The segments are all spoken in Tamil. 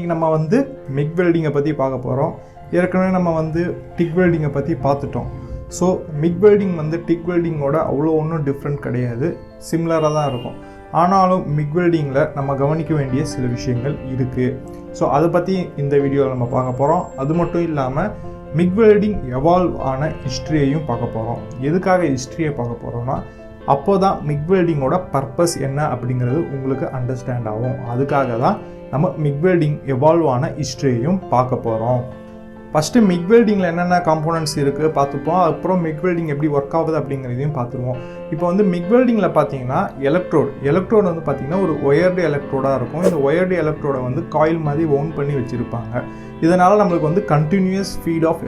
இன்றைக்கி நம்ம வந்து மிக் வெல்டிங்கை பற்றி பார்க்க போகிறோம். ஏற்கனவே நம்ம வந்து டிக் வெல்டிங்கை பற்றி பார்த்துட்டோம். ஸோ மிக் வெல்டிங் வந்து டிக் வெல்டிங்கோட அவ்வளோ ஒன்றும் டிஃப்ரெண்ட் கிடையாது, சிமிலராக தான் இருக்கும். ஆனாலும் மிக் வெல்டிங்கில் நம்ம கவனிக்க வேண்டிய சில விஷயங்கள் இருக்குது. ஸோ அதை பற்றி இந்த வீடியோவில் நம்ம பார்க்க போகிறோம். அது மட்டும் இல்லாமல் மிக் வெல்டிங் எவால்வ் ஆன ஹிஸ்ட்ரியையும் பார்க்க போகிறோம். எதுக்காக ஹிஸ்ட்ரியை பார்க்க போகிறோன்னா, அப்போ தான் மிக் வெல்டிங்கோட பர்பஸ் என்ன அப்படிங்கிறது உங்களுக்கு அண்டர்ஸ்டாண்ட் ஆகும். அதுக்காக தான் நம்ம மிக் வெல்டிங் எவால்வ் ஆன ஹிஸ்ட்ரியையும் பார்க்க போகிறோம். ஃபஸ்ட்டு மிக் வெல்டிங்கில் என்னென்ன காம்போனன்ட்ஸ் இருக்குது பார்த்துப்போம். அப்புறம் மிக் வெல்டிங் எப்படி ஒர்க் ஆகுது அப்படிங்கிறதையும் பார்த்துருவோம். இப்போ வந்து மிக் வெல்டிங்கில் பார்த்தீங்கன்னா எலக்ட்ரோடு வந்து பார்த்திங்கன்னா ஒரு ஒயர்டு எலக்ட்ரோடாக இருக்கும். இந்த ஒயர்டு எலக்ட்ரோடை வந்து காயில் மாதிரி ஓன் பண்ணி வச்சுருப்பாங்க. இதனால் நம்மளுக்கு வந்து கண்டினியூஸ் ஃபீட் ஆஃப்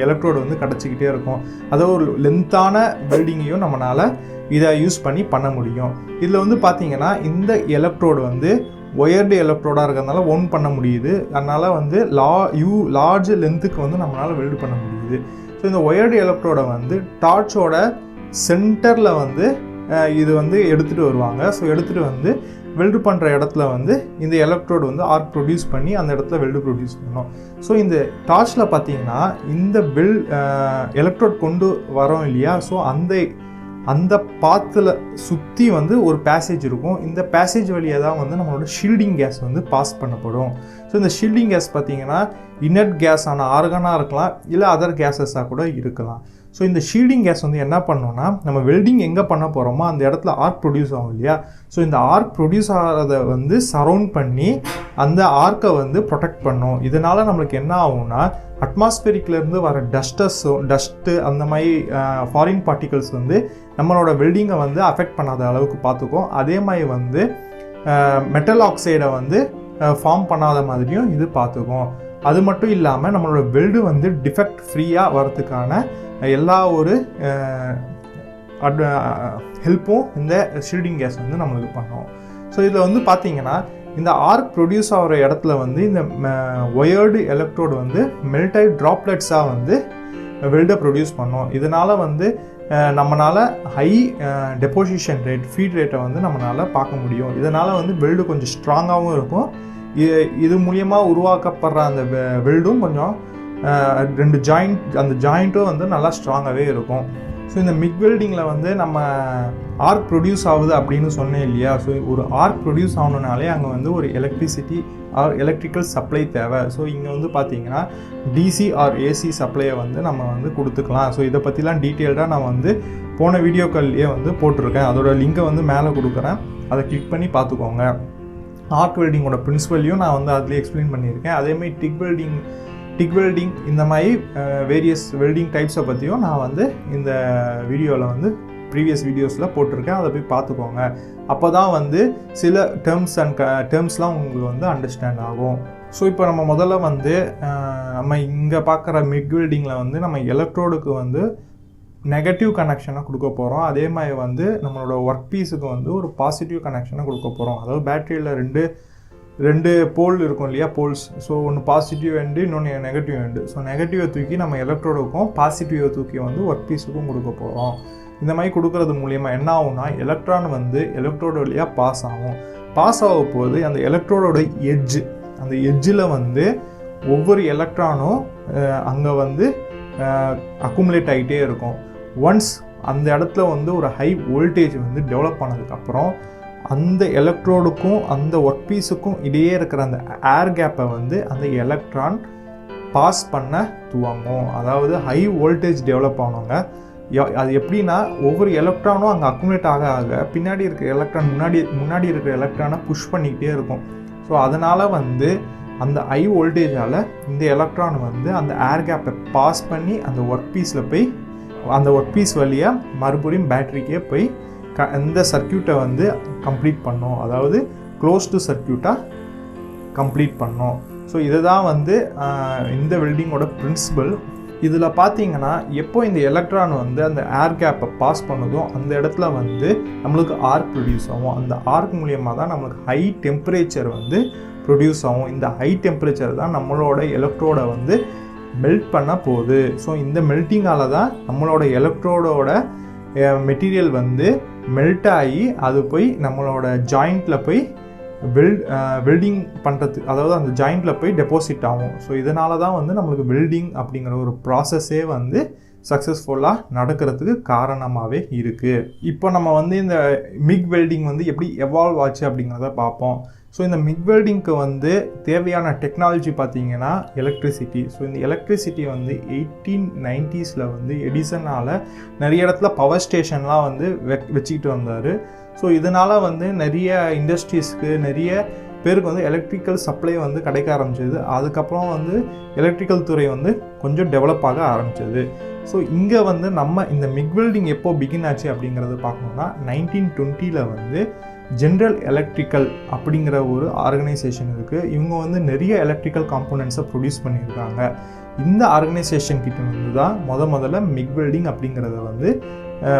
எலக்ட்ரோடு வந்து கிடச்சிக்கிட்டே இருக்கும். அதாவது ஒரு லென்த்தான வெல்டிங்கையும் நம்மளால் இதை யூஸ் பண்ண முடியும். இதில் வந்து பார்த்திங்கன்னா இந்த எலக்ட்ரோடு வந்து ஒயர்டு எலக்ட்ரோடாக இருக்கிறதுனால ஓன் பண்ண முடியுது. அதனால் வந்து லார்ஜ் லென்த்துக்கு வந்து நம்மளால் வெல்டு பண்ண முடியுது. ஸோ இந்த ஒயர்டு எலக்ட்ரோடை வந்து டார்ச்சோட சென்டரில் வந்து இது வந்து எடுத்துகிட்டு வருவாங்க. ஸோ எடுத்துகிட்டு வந்து வெல்டு பண்ணுற இடத்துல வந்து இந்த எலக்ட்ரோடு வந்து ஆர்க் ப்ரொடியூஸ் பண்ணி அந்த இடத்துல வெல்டு ப்ரொடியூஸ் பண்ணணும். ஸோ இந்த டார்ச்சில் பார்த்தீங்கன்னா இந்த எலக்ட்ரோட் கொண்டு வரோம் இல்லையா, ஸோ அந்த பாத்தில் சுற்றி வந்து ஒரு பேசேஜ் இருக்கும். இந்த பேசேஜ் வழியாக தான் வந்து நம்மளோட ஷீல்டிங் கேஸ் வந்து பாஸ் பண்ணப்படும். ஸோ இந்த ஷீல்டிங் கேஸ் பார்த்திங்கன்னா இனர்ட் கேஸான ஆர்கனாக இருக்கலாம், இல்லை அதர் கேஸஸாக கூட இருக்கலாம். ஸோ இந்த ஷீல்டிங் கேஸ் வந்து என்ன பண்ணோன்னா, நம்ம வெல்டிங் எங்கே பண்ண போகிறோமோ அந்த இடத்துல ஆர்க் ப்ரொடியூஸ் ஆகும் இல்லையா. ஸோ இந்த ஆர்க் ப்ரொடியூஸ் ஆகிறத வந்து சரவுண்ட் பண்ணி அந்த ஆர்க்கை வந்து ப்ரொடெக்ட் பண்ணும். இதனால் நம்மளுக்கு என்ன ஆகும்னா, அட்மாஸ்பியரிக்லேருந்து வர டஸ்ட்டு அந்த மாதிரி ஃபாரின் பார்ட்டிகல்ஸ் வந்து நம்மளோட வெல்டிங்கை வந்து அஃபெக்ட் பண்ணாத அளவுக்கு பார்த்துக்கும். அதே மாதிரி வந்து மெட்டல் ஆக்சைடை வந்து ஃபார்ம் பண்ணாத மாதிரியும் இது பார்த்துக்கும். அது மட்டும் இல்லாமல் நம்மளோட வெல்டு வந்து டிஃபெக்ட் ஃப்ரீயாக வரதுக்கான எல்லா ஒரு ஹெல்ப்பும் இந்த ஷீல்டிங் கேஸ் வந்து நம்மளுக்கு பண்ணும். ஸோ இதில் வந்து பார்த்திங்கன்னா இந்த ஆர்க் ப்ரொடியூஸ் ஆகிற இடத்துல வந்து இந்த ஒயர்டு எலக்ட்ரோடு வந்து மெல்டை ட்ராப்லெட்ஸாக வந்து வெல்டை ப்ரொடியூஸ் பண்ணோம். இதனால் வந்து நம்மளால் ஹை டெபோசிஷன் ரேட், ஃபீட் ரேட்டை வந்து நம்மளால் பார்க்க முடியும். இதனால் வந்து வெல்டு கொஞ்சம் ஸ்ட்ராங்காகவும் இருக்கும். இது மூலியமாக உருவாக்கப்படுற அந்த வெல்டும் கொஞ்சம் அந்த ஜாயிண்ட்டும் வந்து நல்லா ஸ்ட்ராங்காகவே இருக்கும். ஸோ இந்த மிக் வெல்டிங்கில் வந்து நம்ம ஆர்க் ப்ரொடியூஸ் ஆகுது அப்படின்னு சொன்னேன் இல்லையா. ஸோ ஒரு ஆர்க் ப்ரொடியூஸ் ஆகணுனாலே அங்கே வந்து ஒரு எலக்ட்ரிசிட்டி ஆர் எலக்ட்ரிக்கல் சப்ளை தேவை. ஸோ இங்கே வந்து பார்த்திங்கன்னா டிசி ஆர் ஏசி சப்ளையை வந்து நம்ம வந்து கொடுத்துக்கலாம். ஸோ இதை பற்றிலாம் டீட்டெயில்டாக நான் வந்து போன வீடியோக்கள்லேயே வந்து போட்டிருக்கேன். அதோட லிங்கை வந்து மேலே கொடுக்குறேன், அதை கிளிக் பண்ணி பார்த்துக்கோங்க. ஆர்க் வெல்டிங்கோட பிரின்சிபலையும் நான் வந்து அதிலே எக்ஸ்பிளைன் பண்ணியிருக்கேன். அதேமாதிரி டிக் வெல்டிங் இந்த மாதிரி வேரியஸ் வெல்டிங் டைப்ஸை பற்றியும் நான் வந்து இந்த வீடியோவில் வந்து ப்ரீவியஸ் வீடியோஸில் போட்டிருக்கேன். அதை போய் பார்த்துக்கோங்க. அப்போ தான் வந்து சில டேர்ம்ஸ்லாம் உங்களுக்கு வந்து அண்டர்ஸ்டாண்ட் ஆகும். ஸோ இப்போ நம்ம முதல்ல வந்து நம்ம இங்கே பார்க்குற மிக் வெல்டிங்கில் வந்து நம்ம எலக்ட்ரோடுக்கு வந்து நெகட்டிவ் கனெக்ஷனை கொடுக்க போகிறோம். அதே மாதிரி வந்து நம்மளோட ஒர்க் பீஸுக்கு வந்து ஒரு பாசிட்டிவ் கனெக்ஷனை கொடுக்க போகிறோம். அதாவது பேட்டரியில் ரெண்டு போல் இருக்கும் இல்லையா, போல்ஸ். ஸோ ஒன்று பாசிட்டிவ் எண்டு, இன்னொன்று நெகட்டிவ் எண்டு. ஸோ நெகட்டிவை தூக்கி நம்ம எலக்ட்ரோடுக்கும், பாசிட்டிவை தூக்கி வந்து ஒர்க் பீஸுக்கும் கொடுக்க போகிறோம். இந்த மாதிரி கொடுக்கறது மூலிமா என்ன ஆகும்னா, எலக்ட்ரான் வந்து எலக்ட்ரோடு வழியாக பாஸ் ஆகும். பாஸ் ஆக போது அந்த எலக்ட்ரோடோட அந்த எட்ஜில் வந்து ஒவ்வொரு எலக்ட்ரானும் அங்கே வந்து அக்குமுலேட் ஆகிட்டே இருக்கும். ஒன்ஸ் அந்த இடத்துல வந்து ஒரு ஹை வோல்டேஜ் வந்து டெவலப் ஆனதுக்கப்புறம் அந்த எலக்ட்ரோடுக்கும் அந்த ஒர்க் பீஸுக்கும் இடையே இருக்கிற அந்த ஏர் கேப்பை வந்து அந்த எலக்ட்ரான் பாஸ் பண்ண துவங்கும். அதாவது ஹை வோல்டேஜ் டெவலப் ஆனவங்க அது எப்படின்னா, ஒவ்வொரு எலக்ட்ரானும் அங்கே அக்குமுலேட் ஆக பின்னாடி இருக்கிற எலக்ட்ரான் முன்னாடி இருக்கிற எலக்ட்ரானை புஷ் பண்ணிக்கிட்டே இருக்கும். ஸோ அதனால் வந்து அந்த ஹை வோல்டேஜால் இந்த எலக்ட்ரான் வந்து அந்த ஏர் கேப்பை பாஸ் பண்ணி அந்த ஒர்க் பீஸில் போய் அந்த ஒர்க் பீஸ் வழியாக மறுபடியும் பேட்டரிக்கே போய் இந்த சர்க்கியூட்டை வந்து கம்ப்ளீட் பண்ணோம். அதாவது க்ளோஸ்டு சர்க்கியூட்டாக கம்ப்ளீட் பண்ணோம். ஸோ இதை தான் வந்து இந்த வெல்டிங்கோட பிரின்சிபல். இதில் பார்த்தீங்கன்னா எப்போ இந்த எலக்ட்ரான் வந்து அந்த ஏர் கேப்பை பாஸ் பண்ணுதோ அந்த இடத்துல வந்து நம்மளுக்கு ஆர்க் ப்ரொடியூஸ் ஆகும். அந்த ஆர்க் மூலியமாக தான் நம்மளுக்கு ஹை டெம்பரேச்சர் வந்து ப்ரொடியூஸ் ஆகும். இந்த ஹை டெம்பரேச்சர் தான் நம்மளோட எலக்ட்ரோடை வந்து மெல்ட் பண்ண போகுது. ஸோ இந்த மெல்ட்டிங்கால தான் நம்மளோட எலக்ட்ரோடோட மெட்டீரியல் வந்து மெல்ட் ஆகி அது போய் நம்மளோட ஜாயிண்ட்டில் போய் வெல்டிங் பண்ணுறதுக்கு, அதாவது அந்த ஜாயிண்டில் போய் டெபாசிட் ஆகும். ஸோ இதனால தான் வந்து நம்மளுக்கு வெல்டிங் அப்படிங்கிற ஒரு ப்ராசஸே வந்து சக்ஸஸ்ஃபுல்லாக நடக்கிறதுக்கு காரணமாகவே இருக்குது. இப்போ நம்ம வந்து இந்த மிக் வெல்டிங் வந்து எப்படி எவால்வ் ஆச்சு அப்படிங்கிறத பார்ப்போம். ஸோ இந்த மிக் வெல்டிங்க்கு வந்து தேவையான டெக்னாலஜி பார்த்தீங்கன்னா எலக்ட்ரிசிட்டி. ஸோ இந்த எலக்ட்ரிசிட்டி வந்து 1890s வந்து எடிசனால் நிறைய இடத்துல பவர் ஸ்டேஷன்லாம் வந்து வச்சுக்கிட்டு வந்தார். ஸோ இதனால் வந்து நிறைய இண்டஸ்ட்ரீஸ்க்கு நிறைய பேருக்கு வந்து எலக்ட்ரிக்கல் சப்ளை வந்து கிடைக்க ஆரம்பிச்சது. அதுக்கப்புறம் வந்து எலக்ட்ரிக்கல் துறை வந்து கொஞ்சம் டெவலப் ஆக ஆரம்பிச்சது. ஸோ இங்கே வந்து நம்ம இந்த மிக் வெல்டிங் எப்போ பிகின் ஆச்சு அப்படிங்கிறது பார்க்கணுன்னா 1920 வந்து ஜென்ரல் எலக்ட்ரிக்கல் அப்படிங்கிற ஒரு ஆர்கனைசேஷன் இருக்குது. இவங்க வந்து நிறைய எலக்ட்ரிக்கல் காம்போனன்ட்ஸை ப்ரொடியூஸ் பண்ணியிருக்காங்க. இந்த ஆர்கனைசேஷன் கிட்ட வந்து தான் முதல்ல மிக் வெல்டிங் அப்படிங்கிறத வந்து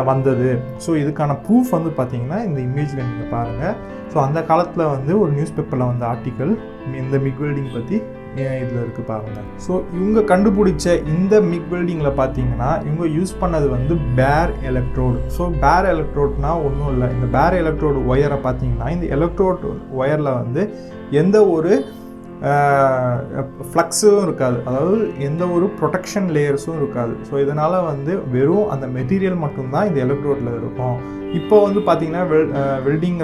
வந்தது. ஸோ இதுக்கான ப்ரூஃப் வந்து பார்த்தீங்கன்னா இந்த இமேஜில் நீங்கள் பாருங்கள். ஸோ அந்த காலத்தில் வந்து ஒரு நியூஸ் பேப்பரில் வந்த ஆர்டிக்கல் இந்த மிக் வெல்டிங் பற்றி இதில் இருக்குது பாருங்கள். ஸோ இவங்க கண்டுபிடிச்ச இந்த மிக் வெல்டிங்கில் பார்த்தீங்கன்னா இவங்க யூஸ் பண்ணது வந்து பேர் எலக்ட்ரோடு. ஸோ பேர் எலக்ட்ரோட்னா ஒன்றும் இல்லை, இந்த பேர் எலக்ட்ரோடு ஒயரை பார்த்தீங்கன்னா இந்த எலக்ட்ரோட் ஒயரில் வந்து எந்த ஒரு ஃப்ளக்ஸும் இருக்காது, அதாவது எந்த ஒரு ப்ரொடெக்ஷன் லேயர்ஸும் இருக்காது. ஸோ இதனால் வந்து வெறும் அந்த மெட்டீரியல் மட்டும்தான் இந்த எலக்ட்ரோடில் இருக்கும். இப்போ வந்து பார்த்திங்கன்னா வெல்டிங்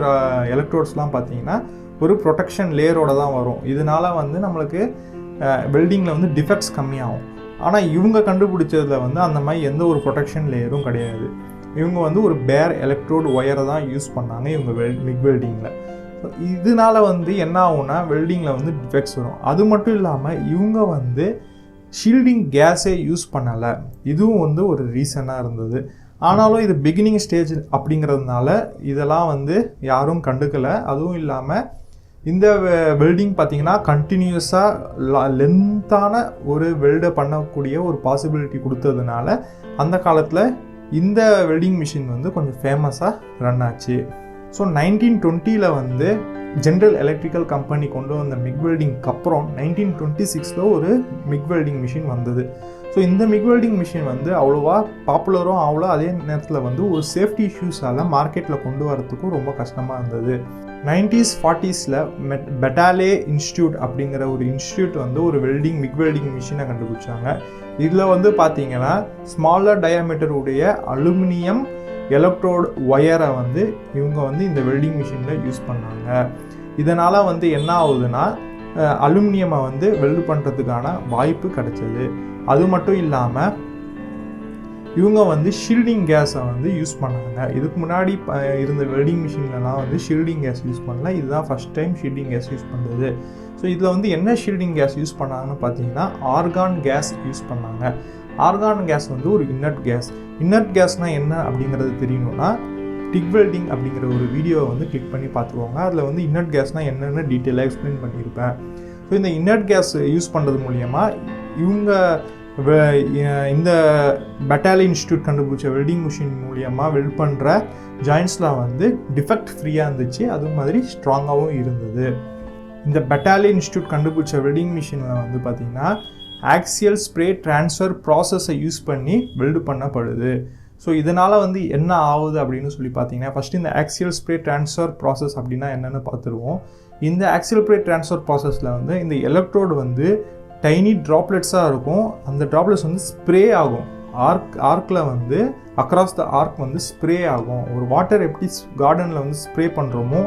எலக்ட்ரோட்ஸ்லாம் பார்த்திங்கன்னா ஒரு ப்ரொடெக்ஷன் லேயரோடு தான் வரும். இதனால் வந்து நம்மளுக்கு வெல்டிங்கில் வந்து டிஃபெக்ட்ஸ் கம்மியாகும். ஆனால் இவங்க கண்டுபிடிச்சதில் வந்து அந்த மாதிரி எந்த ஒரு ப்ரொடெக்ஷன் லேயரும் கிடையாது. இவங்க வந்து ஒரு பேர் எலக்ட்ரோடு ஒயரை தான் யூஸ் பண்ணாங்க இவங்க மிக் வெல்டிங்கில். இதனால வந்து என்ன ஆகும்னா வெல்டிங்கில் வந்து டிஃபெக்ட்ஸ் வரும். அது மட்டும் இல்லாமல் இவங்க வந்து ஷீல்டிங் கேஸே யூஸ் பண்ணலை. இதுவும் வந்து ஒரு ரீசனாக இருந்தது. ஆனாலும் இது பிகினிங் ஸ்டேஜ் அப்படிங்கிறதுனால இதெல்லாம் வந்து யாரும் கண்டுக்கலை. அதுவும் இல்லாமல் இந்த வெல்டிங் பார்த்திங்கன்னா கண்டினியூஸாக லென்த்தான ஒரு வெல்டை பண்ணக்கூடிய ஒரு பாசிபிலிட்டி கொடுத்ததுனால அந்த காலத்தில் இந்த வெல்டிங் மிஷின் வந்து கொஞ்சம் ஃபேமஸாக ரன் ஆச்சு. ஸோ 1920 வந்து ஜென்ரல் எலக்ட்ரிக்கல் கம்பெனி கொண்டு வந்த மிக் வெல்டிங்க்கு அப்புறம் 1926 ஒரு மிக் வெல்டிங் மிஷின் வந்தது. ஸோ இந்த மிக் வெல்டிங் மிஷின் வந்து அவ்வளோவா பாப்புலரும் அவ்வளோ, அதே நேரத்தில் வந்து ஒரு சேஃப்டி இஷ்யூஸால் மார்க்கெட்டில் கொண்டு வரத்துக்கும் ரொம்ப கஷ்டமாக இருந்தது. 90s 40s பெட்டாலே இன்ஸ்டியூட் அப்படிங்கிற ஒரு இன்ஸ்டியூட் வந்து ஒரு மிக் வெல்டிங் மிஷினை கண்டுபிடிச்சாங்க. இதில் வந்து பார்த்தீங்கன்னா ஸ்மாலர் டயாமீட்டர் உடைய அலுமினியம் எலக்ட்ரோடு ஒயரை வந்து இவங்க வந்து இந்த வெல்டிங் மிஷினில் யூஸ் பண்ணாங்க. இதனால் வந்து என்ன ஆகுதுன்னா அலுமினியமை வந்து வெல்டு பண்ணுறதுக்கான வாய்ப்பு கிடைச்சது. அது மட்டும் இல்லாமல் இவங்க வந்து ஷீல்டிங் கேஸை வந்து யூஸ் பண்ணாங்க. இதுக்கு முன்னாடி இருந்த வெல்டிங் மிஷின்லலாம் வந்து ஷீல்டிங் கேஸ் யூஸ் பண்ணல. இதுதான் first time shielding gas use பண்ணுறது. ஸோ இதில் வந்து என்ன ஷீல்டிங் கேஸ் யூஸ் பண்ணாங்கன்னு பார்த்தீங்கன்னா ஆர்கான் கேஸ் யூஸ் பண்ணாங்க. ஆர்கான் கேஸ் வந்து ஒரு இன்னர்ட் கேஸ். இன்னர்ட் கேஸ்னால் என்ன அப்படிங்கிறது தெரியணும்னா டிக் வெல்டிங் அப்படிங்கிற ஒரு வீடியோவை வந்து கிளிக் பண்ணி பார்த்துக்கோங்க. அதில் வந்து இன்னர்ட் கேஸ்னால் என்னென்னு டீட்டெயிலாக எக்ஸ்பிளைன் பண்ணியிருப்பேன். ஸோ இந்த இன்னர்ட் கேஸ் யூஸ் பண்ணுறது மூலயமா இவங்க இந்த பெட்டாலே இன்ஸ்டியூட் கண்டுபிடிச்ச வெல்டிங் மிஷின் மூலியமாக வெல்ட் பண்ணுற ஜாயின்ட்ஸ்லாம் வந்து டிஃபெக்ட் ஃப்ரீயாக இருந்துச்சு, அது மாதிரி ஸ்ட்ராங்காகவும் இருந்தது. இந்த பெட்டாலே இன்ஸ்டியூட் கண்டுபிடிச்ச வெல்டிங் மிஷினில் வந்து பார்த்திங்கன்னா ஆக்சியல் ஸ்ப்ரே ட்ரான்ஸ்ஃபர் ப்ராசஸை யூஸ் பண்ணி வெல்டு பண்ணப்படுது. ஸோ இதனால் வந்து என்ன ஆகுது அப்படின்னு சொல்லி பார்த்தீங்கன்னா ஃபஸ்ட்டு இந்த ஆக்சியல் ஸ்ப்ரே ட்ரான்ஸ்ஃபர் ப்ராசஸ் அப்படின்னா என்னென்னு பார்த்துருவோம். இந்த ஆக்சியல் ஸ்ப்ரே ட்ரான்ஸ்ஃபர் ப்ராசஸில் வந்து இந்த எலக்ட்ரோடு வந்து டைனி ட்ராப்லெட்ஸாக இருக்கும். அந்த ட்ராப்லெட்ஸ் வந்து ஸ்ப்ரே ஆகும். ஆர்க்கில் வந்து அக்ராஸ் த ஆர்க் வந்து ஸ்ப்ரே ஆகும். ஒரு வாட்டர் எப்படி கார்டனில் வந்து ஸ்ப்ரே பண்ணுறோமோ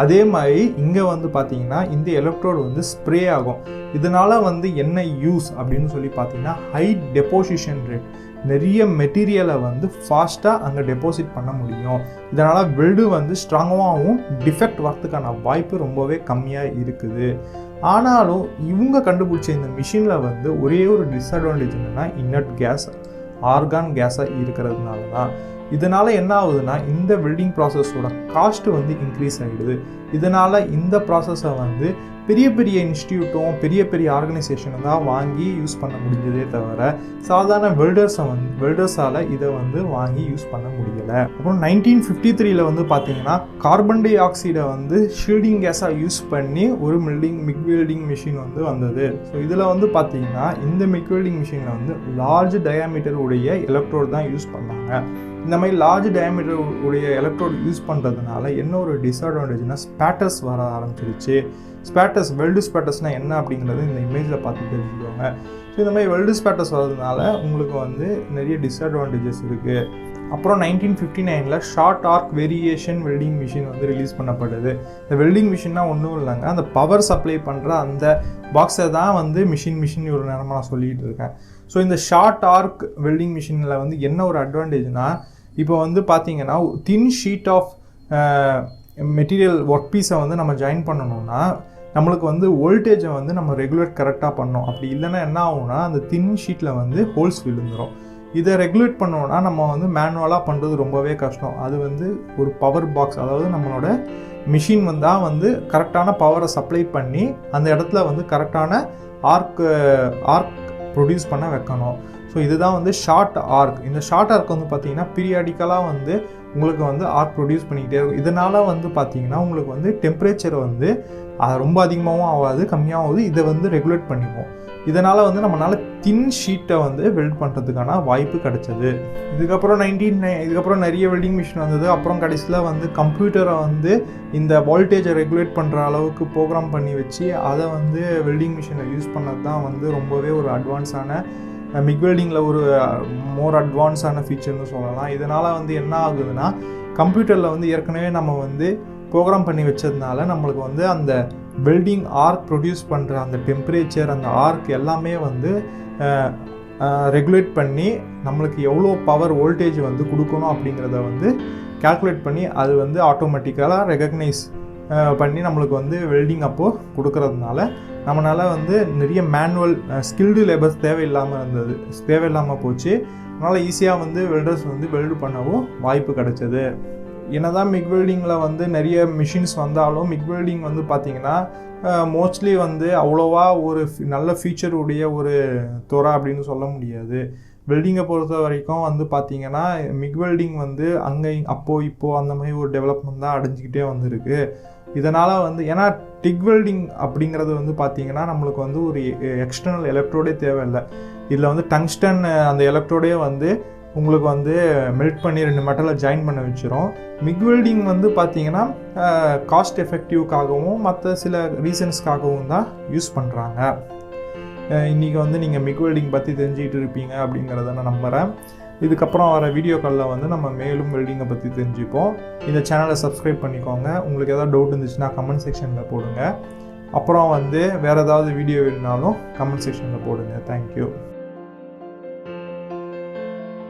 அதே மாதிரி இங்கே வந்து பார்த்தீங்கன்னா இந்த எலக்ட்ரோடு வந்து ஸ்ப்ரே ஆகும். இதனால் வந்து என்ன யூஸ் அப்படின்னு சொல்லி பார்த்தீங்கன்னா ஹை டெபோசிஷன் ரேட், நிறைய மெட்டீரியலை வந்து ஃபாஸ்ட்டாக அங்கே டெபாசிட் பண்ண முடியும். இதனால் வெல்டு வந்து ஸ்ட்ராங்காகவும் டிஃபெக்ட் வரத்துக்கான வாய்ப்பு ரொம்பவே கம்மியாக இருக்குது. ஆனாலும் இவங்க கண்டுபிடிச்ச இந்த மிஷினில் வந்து ஒரே ஒரு டிஸ்அட்வான்டேஜ் என்னென்னா இன்னர்ட் கேஸ், ஆர்கான் கேஸாக இருக்கிறதுனால தான். இதனால் என்ன ஆகுதுன்னா இந்த வெல்டிங் ப்ராசஸோட காஸ்ட்டு வந்து இன்க்ரீஸ் ஆகிடுது. இதனால் இந்த ப்ராசஸை வந்து பெரிய பெரிய இன்ஸ்டியூட்டும் பெரிய பெரிய ஆர்கனைசேஷனும் தான் வாங்கி யூஸ் பண்ண முடிஞ்சதே தவிர சாதாரண வெல்டர்ஸால் இதை வந்து வாங்கி யூஸ் பண்ண முடியலை. அப்புறம் 1953 வந்து பார்த்தீங்கன்னா கார்பன் டை ஆக்சைடை வந்து ஷீல்டிங் கேஸாக யூஸ் பண்ணி ஒரு மிக் வெல்டிங் மிஷின் வந்து வந்தது. ஸோ இதில் வந்து பார்த்தீங்கன்னா இந்த மிக் வெல்டிங் மிஷினில் வந்து லார்ஜ் டயாமீட்டர் உடைய எலக்ட்ரோடு தான் யூஸ் பண்ணாங்க. இந்த மாதிரி லார்ஜ் டயாமீட்டர் உடைய எலக்ட்ரோட் யூஸ் பண்ணுறதுனால என்ன ஒரு டிஸ்அட்வான்டேஜ்னால் ஸ்பேட்டர்ஸ் வர ஆரம்பிச்சிருச்சு. ஸ்பேட்டர்ஸ், வெல்டு ஸ்பேட்டர்ஸ்னால் என்ன அப்படிங்கிறது இந்த இமேஜில் பார்த்து தெரிஞ்சுக்கோங்க. ஸோ இந்த மாதிரி வெல்டு ஸ்பேட்டர்ஸ் வரதுனால உங்களுக்கு வந்து நிறைய டிஸ்அட்வான்டேஜஸ் இருக்குது. அப்புறம் 1959 short arc variation welding machine வந்து ரிலீஸ் பண்ணப்படுது. இந்த வெல்டிங் மிஷின்னா ஒன்றும் இல்லைங்க, அந்த பவர் சப்ளை பண்ணுற அந்த பாக்ஸை தான் வந்து மிஷின் ஒரு நேரமாக நான் சொல்லிகிட்டு இருக்கேன். ஸோ இந்த ஷார்ட் ஆர்க் வெல்டிங் மிஷினில் வந்து என்ன ஒரு அட்வான்டேஜ்னால், இப்போ வந்து பார்த்தீங்கன்னா தின் ஷீட் ஆஃப் மெட்டீரியல் ஒர்க் பீஸை வந்து நம்ம ஜாயின் பண்ணணும்னா நம்மளுக்கு வந்து வோல்டேஜை வந்து நம்ம ரெகுலேட் கரெக்டாக பண்ணோம். அப்படி இல்லைன்னா என்ன ஆகும்னா அந்த தின் ஷீட்டில் வந்து ஹோல்ஸ் விழுந்துடும். இதை ரெகுலேட் பண்ணோன்னா நம்ம வந்து மேனுவலாக பண்ணுறது ரொம்பவே கஷ்டம். அது வந்து ஒரு பவர் பாக்ஸ், அதாவது நம்மளோட மிஷின் வந்தால் வந்து கரெக்டான பவரை சப்ளை பண்ணி அந்த இடத்துல வந்து கரெக்டான ஆர்க் ப்ரொடியூஸ் பண்ண வைக்கணும். ஸோ இதுதான் வந்து ஷார்ட் ஆர்க். இந்த ஷார்ட் ஆர்க் வந்து பார்த்திங்கன்னா பீரியாடிக்கலாக வந்து உங்களுக்கு வந்து ஆர்க் ப்ரொடியூஸ் பண்ணிக்கிட்டே இருக்கும். இதனால் வந்து பார்த்திங்கன்னா உங்களுக்கு வந்து டெம்பரேச்சர் வந்து ரொம்ப அதிகமாகவும் ஆகாது, கம்மியாகவும் ஆகுது. இதை வந்து ரெகுலேட் பண்ணிப்போம். இதனால் வந்து நம்மளால் தின் ஷீட்டை வந்து வெல்ட் பண்ணுறதுக்கான வாய்ப்பு கிடைச்சது. இதுக்கப்புறம் நிறைய வெல்டிங் மிஷின் வந்தது. அப்புறம் கடைசியில் வந்து கம்ப்யூட்டரை வந்து இந்த வோல்டேஜை ரெகுலேட் பண்ணுற அளவுக்கு ப்ரோக்ராம் பண்ணி வச்சு அதை வந்து வெல்டிங் மிஷினில் யூஸ் பண்ணது தான் வந்து ரொம்பவே ஒரு அட்வான்ஸான மிக் வெல்டிங்கில் ஒரு மோர் அட்வான்ஸான ஃபீச்சர்னு சொல்லலாம். இதனால் வந்து என்ன ஆகுதுன்னா கம்ப்யூட்டரில் வந்து ஏற்கனவே நம்ம வந்து ப்ரோக்ராம் பண்ணி வச்சதுனால நம்மளுக்கு வந்து அந்த வெல்டிங் ஆர்க் ப்ரொடியூஸ் பண்ணுற அந்த டெம்பரேச்சர், அந்த ஆர்க் எல்லாமே வந்து ரெகுலேட் பண்ணி நம்மளுக்கு எவ்வளோ பவர் வோல்டேஜ் வந்து கொடுக்கணும் அப்படிங்கிறத வந்து கால்குலேட் பண்ணி அது வந்து ஆட்டோமேட்டிக்கலாக ரெகக்னைஸ் பண்ணி நம்மளுக்கு வந்து வெல்டிங் அப்போது கொடுக்கறதுனால நம்மளால் வந்து நிறைய மேனுவல் ஸ்கில்டு லேபர்ஸ் தேவையில்லாமல் போச்சு. அதனால் ஈஸியாக வந்து வெல்டர்ஸ் வந்து வெல்டு பண்ணவும் வாய்ப்பு கிடைச்சது. என்னதான் மிக் வெல்டிங்கில் வந்து நிறைய மிஷின்ஸ் வந்தாலும் மிக் வெல்டிங் வந்து பார்த்திங்கன்னா மோஸ்ட்லி வந்து அவ்வளோவா ஒரு நல்ல ஃபீச்சர் உடைய ஒரு துறை அப்படின்னு சொல்ல முடியாது. வெல்டிங்கை பொறுத்த வரைக்கும் வந்து பார்த்திங்கன்னா மிக் வெல்டிங் வந்து அங்கே இப்போது அந்த மாதிரி ஒரு டெவலப்மெண்ட் தான் அடைஞ்சிக்கிட்டே வந்துருக்கு. இதனால் வந்து ஏன்னா டிக் வெல்டிங் அப்படிங்கிறது வந்து பார்த்திங்கன்னா நம்மளுக்கு வந்து ஒரு எக்ஸ்டர்னல் எலக்ட்ரோடே தேவையில்லை. இதில் வந்து டங்ஸ்டன் அந்த எலக்ட்ரோடே வந்து உங்களுக்கு வந்து மெல்ட் பண்ணி 2 மெட்டலை ஜாயின் பண்ண வச்சிரும். மிக் வெல்டிங் வந்து பார்த்திங்கன்னா காஸ்ட் எஃபெக்டிவ்காகவும் மற்ற சில ரீசன்ஸ்க்காகவும் தான் யூஸ் பண்ணுறாங்க. இன்றைக்கி வந்து நீங்கள் மிக் வெல்டிங் பற்றி தெரிஞ்சுக்கிட்டு இருப்பீங்க அப்படிங்கிறத நான் நம்புகிறேன். இதுக்கப்புறம் வர வீடியோக்களில் வந்து நம்ம மேலும் வெல்டிங்கை பற்றி தெரிஞ்சுப்போம். இந்த சேனலை சப்ஸ்கிரைப் பண்ணிக்கோங்க. உங்களுக்கு ஏதாவது டவுட் இருந்துச்சுன்னா கமெண்ட் செக்ஷனில் போடுங்க. அப்புறம் வந்து வேறு ஏதாவது வீடியோ வேணுனாலும் கமெண்ட் செக்ஷனில் போடுங்க. தேங்க்யூ.